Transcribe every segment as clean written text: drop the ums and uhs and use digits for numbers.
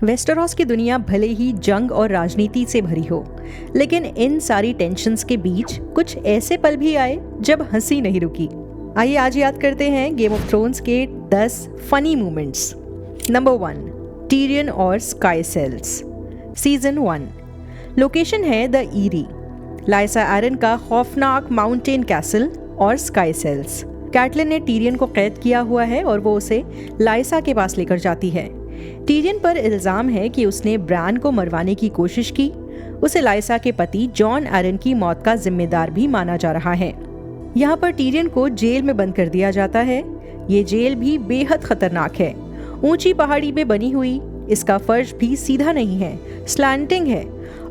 वेस्टेरोस की दुनिया भले ही जंग और राजनीति से भरी हो, लेकिन इन सारी टेंशन्स के बीच कुछ ऐसे पल भी आए जब हंसी नहीं रुकी। आइए आज याद करते हैं गेम ऑफ थ्रोन्स के 10 फनी मोमेंट्स। नंबर 1, टीरियन और स्काई सेल्स। सीजन 1। लोकेशन है द ईरी, लाइसा एरन का खौफनाक माउंटेन कैसल और स्काई सेल्स। कैटलिन ने टीरियन को कैद किया हुआ है और वो उसे लाइसा के पास लेकर जाती है। टीरियन पर इल्जाम है कि उसने ब्रान को मरवाने की कोशिश की। उसे लाइसा के पति जॉन एरन की मौत का जिम्मेदार भी माना जा रहा है। यहाँ पर टीरियन को जेल में बंद कर दिया जाता है। ये जेल भी बेहद खतरनाक है, ऊंची पहाड़ी में बनी हुई। इसका फर्श भी सीधा नहीं है, स्लैंटिंग है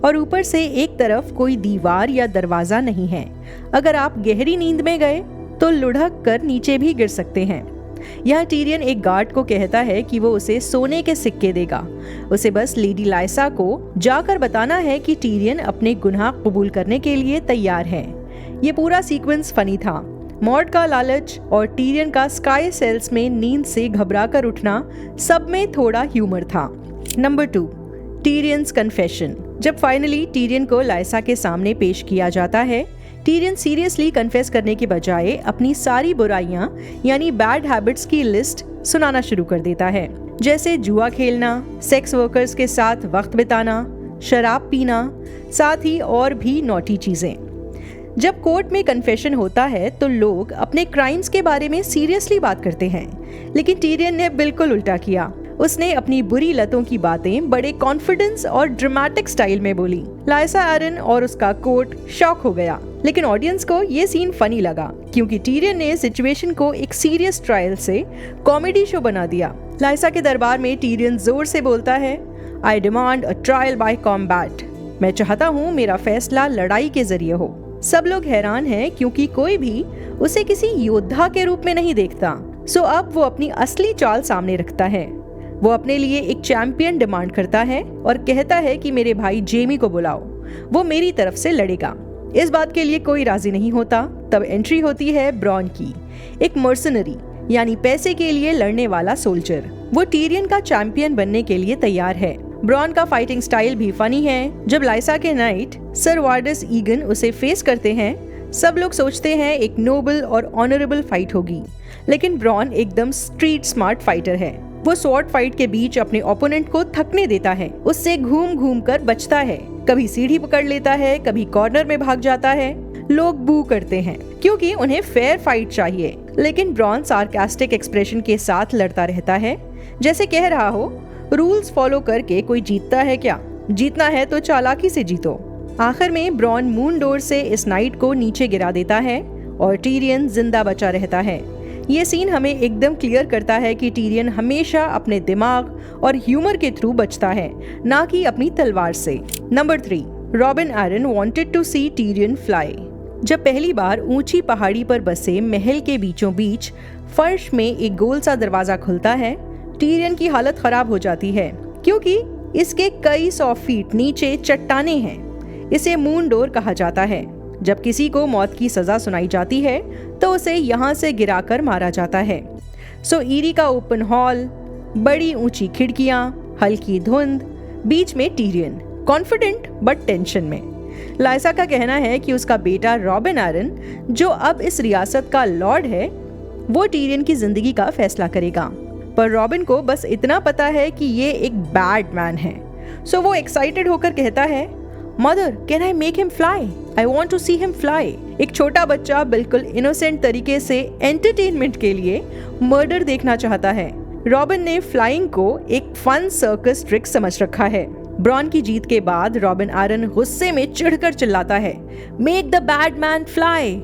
और ऊपर से एक तरफ कोई दीवार या दरवाजा नहीं है। अगर आप गहरी नींद में गए तो लुढ़क कर नीचे भी गिर सकते हैं। यह टीरियन एक गार्ड को कहता है कि वो उसे सोने के सिक्के देगा। उसे बस लेडी लाइसा को जाकर बताना है कि टीरियन अपने गुनाह कबूल करने के लिए तैयार है। ये पूरा सीक्वेंस फनी था। मॉर्ड का लालच और टीरियन का स्काई सेल्स में नींद से घबराकर उठना, सब में थोड़ा ह्यूमर था। Number 2, Tyrion's confession. जब फाइनली टीरियन को लाइसा के सामने पेश किया जाता है, टीरियन सीरियसली कन्फेस करने के बजाय अपनी सारी बुराइयां यानी बैड हैबिट्स की लिस्ट सुनाना शुरू कर देता है, जैसे जुआ खेलना, सेक्स वर्कर्स के साथ वक्त बिताना, शराब पीना, साथ ही और भी नॉटी चीजें। जब कोर्ट में कन्फेशन होता है तो लोग अपने क्राइम्स के बारे में सीरियसली बात करते हैं, लेकिन टीरियन ने बिल्कुल उल्टा किया। उसने अपनी बुरी लतों की बातें बड़े कॉन्फिडेंस और ड्रामेटिक स्टाइल में बोली। लाइसा एरन और उसका कोर्ट शॉक हो गया, लेकिन ऑडियंस को ये सीन फनी लगा क्योंकि टीरियन ने सिचुएशन को एक सीरियस ट्रायल से कॉमेडी शो बना दिया। लाइसा के दरबार में टीरियन जोर से बोलता है, आई demand a trial by combat. मैं चाहता हूँ मेरा फैसला लड़ाई के जरिए हो। सब लोग हैरान हैं क्योंकि कोई भी उसे किसी योद्धा के रूप में नहीं देखता। सो अब वो अपनी असली चाल सामने रखता है। वो अपने लिए एक चैंपियन डिमांड करता है और कहता है कि मेरे भाई जेमी को बुलाओ, वो मेरी तरफ से लड़ेगा। इस बात के लिए कोई राजी नहीं होता। तब एंट्री होती है ब्रॉन की, एक मर्सनरी यानी पैसे के लिए लड़ने वाला सोल्जर। वो टीरियन का चैंपियन बनने के लिए तैयार है। ब्रॉन का फाइटिंग स्टाइल भी फनी है। जब लाइसा के नाइट सर वार्डस ईगन उसे फेस करते हैं, सब लोग सोचते हैं एक नोबल और ऑनरेबल फाइट होगी, लेकिन ब्रॉन एकदम स्ट्रीट स्मार्ट फाइटर है। वो स्वॉर्ड फाइट के बीच अपने ओपोनेंट को थकने देता है, उससे घूम घूम कर बचता है। कभी सीढ़ी पकड़ लेता है, कभी कॉर्नर में भाग जाता है। लोग बू करते हैं क्योंकि उन्हें फेयर फाइट चाहिए, लेकिन ब्रॉन सार्कास्टिक एक्सप्रेशन के साथ लड़ता रहता है, जैसे कह रहा हो, रूल्स फॉलो करके कोई जीतता है क्या? जीतना है तो चालाकी से जीतो। आखिर में ब्रॉन मून डोर से इस नाइट को नीचे गिरा देता है और टीरियन जिंदा बचा रहता है। ये सीन हमें एकदम क्लियर करता है कि टीरियन हमेशा अपने दिमाग और ह्यूमर के थ्रू बचता है, ना कि अपनी तलवार से। Number 3, Robin Arryn wanted to see Tyrion fly. जब पहली बार ऊंची पहाड़ी पर बसे महल के बीचों बीच फर्श में एक गोल सा दरवाजा खुलता है, टीरियन की हालत खराब हो जाती है क्योंकि इसके कई 100 फीट नीचे चट्टानें हैं। इसे मून डोर कहा जाता है। जब किसी को मौत की सजा सुनाई जाती है तो उसे यहाँ से गिराकर मारा जाता है। सो ईरी का ओपन हॉल, बड़ी ऊंची खिड़कियां, हल्की धुंध, बीच में टीरियन कॉन्फिडेंट बट टेंशन में। लाइसा का कहना है कि उसका बेटा रॉबिन एरन, जो अब इस रियासत का लॉर्ड है, वो टीरियन की जिंदगी का फैसला करेगा। पर रॉबिन को बस इतना पता है कि ये एक बैड मैन है। सो वो एक्साइटेड होकर कहता है, mother can I make him fly? I want to see him fly. एक छोटा बच्चा बिल्कुल इनोसेंट तरीके से एंटरटेनमेंट के लिए मर्डर देखना चाहता है। रॉबिन ने फ्लाइंग को एक फन सर्कस ट्रिक समझ रखा है। ब्रॉन की जीत के बाद रॉबिन एरन गुस्से में चिढ़कर चिल्लाता है, make the bad man fly.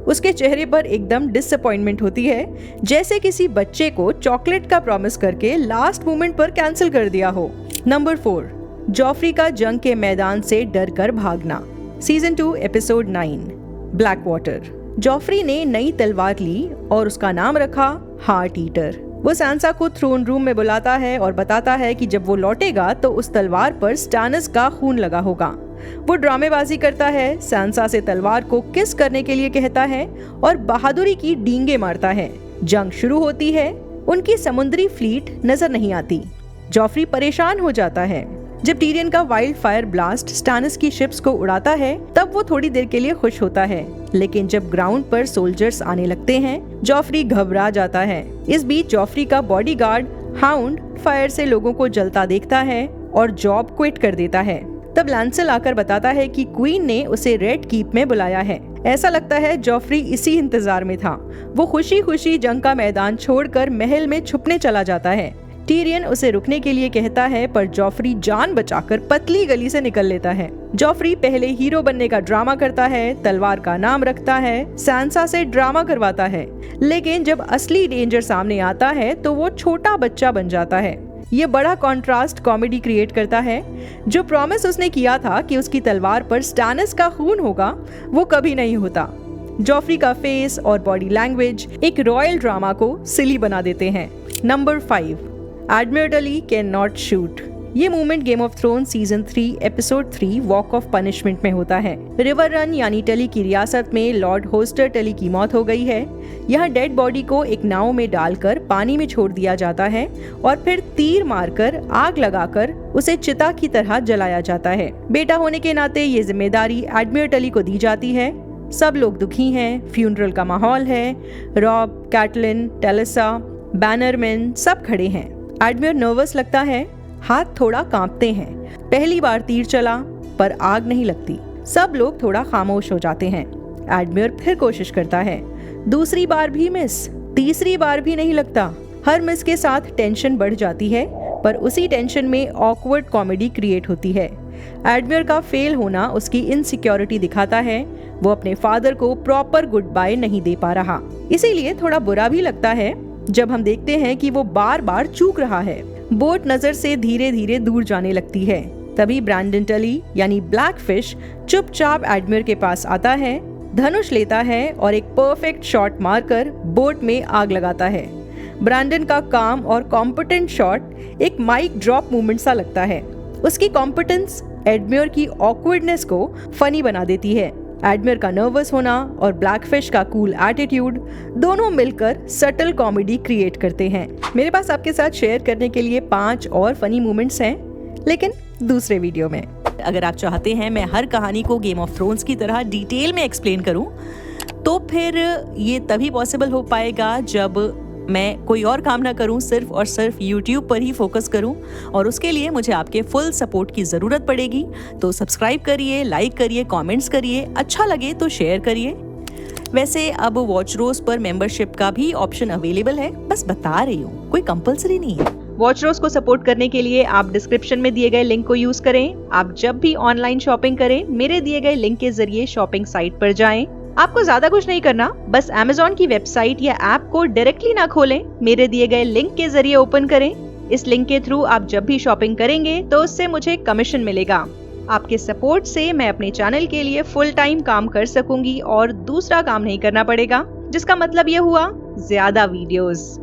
उसके चेहरे पर एकदम डिसअपॉइंटमेंट होती है, जैसे किसी बच्चे को चॉकलेट का प्रॉमिस करके लास्ट मोमेंट पर कैंसिल कर दिया हो। नंबर 4, जॉफ्री का जंग के मैदान से डर कर भागना। Season 2 episode 9, black water. Geoffrey ने नई तलवार ली और उसका नाम रखा हार्ट ईटर। वो सैंसा को थ्रोन रूम में बुलाता है और बताता है कि जब वो लौटेगा तो उस तलवार पर स्टैनिस का खून लगा होगा। वो ड्रामेबाजी करता है, सैंसा से तलवार को किस करने के लिए कहता है और बहादुरी की डींगे मारता है। जंग शुरू होती है। उनकी समुद्री फ्लीट नजर नहीं आती। जॉफ्री परेशान हो जाता है। जब टीरियन का वाइल्ड फायर ब्लास्ट स्टैनिस की शिप्स को उड़ाता है तब वो थोड़ी देर के लिए खुश होता है, लेकिन जब ग्राउंड पर सोल्जर्स आने लगते हैं जॉफ्री घबरा जाता है। इस बीच जॉफ्री का बॉडीगार्ड हाउंड फायर से लोगों को जलता देखता है और जॉब क्विट कर देता है। तब लैंसेल आकर बताता है कि क्वीन ने उसे रेड कीप में बुलाया है। ऐसा लगता है जॉफ्री इसी इंतजार में था। वो खुशी खुशी जंग का मैदान छोड़कर महल में छुपने चला जाता है। टीरियन उसे रुकने के लिए कहता है पर जॉफ्री जान बचाकर पतली गली से निकल लेता है। जॉफ्री पहले हीरो बनने का ड्रामा करता है, तलवार का नाम रखता है, सैंसा से ड्रामा करवाता है, लेकिन जब असली डेंजर सामने आता है तो वो छोटा बच्चा बन जाता है। ये बड़ा कॉन्ट्रास्ट कॉमेडी क्रिएट करता है। जो प्रॉमिस उसने किया था कि उसकी तलवार पर स्टैनिस का खून होगा वो कभी नहीं होता। जॉफ्री का फेस और बॉडी लैंग्वेज एक रॉयल ड्रामा को सिली बना देते हैं। नंबर 5, एडमिरल टली कैन नॉट शूट। ये movement game of thrones season 3 episode 3 walk of punishment में होता है। रिवर रन यानी टली की रियासत में लॉर्ड होस्टर टली की मौत हो गई है। यहाँ डेड बॉडी को एक नाव में डालकर पानी में छोड़ दिया जाता है और फिर तीर मारकर आग लगाकर उसे चिता की तरह जलाया जाता है। बेटा होने के नाते ये जिम्मेदारी एडमिरल टली को दी जाती है। सब लोग दुखी हैं, फ्यूनरल का माहौल है। रॉब, कैटलिन, टेलेसा, बैनरमैन सब खड़े हैं। एडमिरल नर्वस लगता है, हाथ थोड़ा कांपते हैं। पहली बार तीर चला पर आग नहीं लगती। सब लोग थोड़ा खामोश हो जाते हैं। एडमिरल फिर कोशिश करता है, दूसरी बार भी मिस, तीसरी बार भी नहीं लगता। हर मिस के साथ टेंशन बढ़ जाती है पर उसी टेंशन में ऑकवर्ड कॉमेडी क्रिएट होती है। एडमिरल का फेल होना उसकी इनसिक्योरिटी दिखाता है। वो अपने फादर को प्रॉपर गुड बाय नहीं दे पा रहा, इसीलिए थोड़ा बुरा भी लगता है जब हम देखते हैं कि वो बार बार चूक रहा है। बोट नजर से धीरे धीरे दूर जाने लगती है। तभी ब्रैंडन टली यानी ब्लैक फिश चुपचाप एडमिरल के पास आता है, धनुष लेता है और एक परफेक्ट शॉट मारकर बोट में आग लगाता है। ब्रैंडन का काम और कॉम्पिटेंट शॉट एक माइक ड्रॉप मूवमेंट सा लगता है। उसकी कॉम्पिटेंस एडमिरल की ऑकवर्डनेस को फनी बना देती है। एडमिरल का नर्वस होना और ब्लैकफिश का कूल एटीट्यूड दोनों मिलकर सटल कॉमेडी क्रिएट करते हैं। मेरे पास आपके साथ शेयर करने के लिए 5 और फनी मोमेंट्स हैं, लेकिन दूसरे वीडियो में। अगर आप चाहते हैं मैं हर कहानी को गेम ऑफ थ्रोन्स की तरह डिटेल में एक्सप्लेन करूं, तो फिर ये तभी पॉसिबल हो पाएगा जब मैं कोई और काम ना करूं, सिर्फ और सिर्फ YouTube पर ही फोकस करूं, और उसके लिए मुझे आपके फुल सपोर्ट की ज़रूरत पड़ेगी। तो सब्सक्राइब करिए, लाइक करिए, कमेंट्स करिए, अच्छा लगे तो शेयर करिए। वैसे अब वॉचरोज पर मेंबरशिप का भी ऑप्शन अवेलेबल है, बस बता रही हूँ, कोई कंपलसरी नहीं है। वॉचरोज को सपोर्ट करने के लिए आप डिस्क्रिप्शन में दिए गए लिंक को यूज करें। आप जब भी ऑनलाइन शॉपिंग करें मेरे दिए गए लिंक के जरिए शॉपिंग साइट पर जाएं। आपको ज्यादा कुछ नहीं करना, बस Amazon की वेबसाइट या ऐप को डायरेक्टली ना खोलें, मेरे दिए गए लिंक के जरिए ओपन करें। इस लिंक के थ्रू आप जब भी शॉपिंग करेंगे तो उससे मुझे कमीशन मिलेगा। आपके सपोर्ट से मैं अपने चैनल के लिए फुल टाइम काम कर सकूंगी और दूसरा काम नहीं करना पड़ेगा, जिसका मतलब ये हुआ ज्यादा वीडियोस।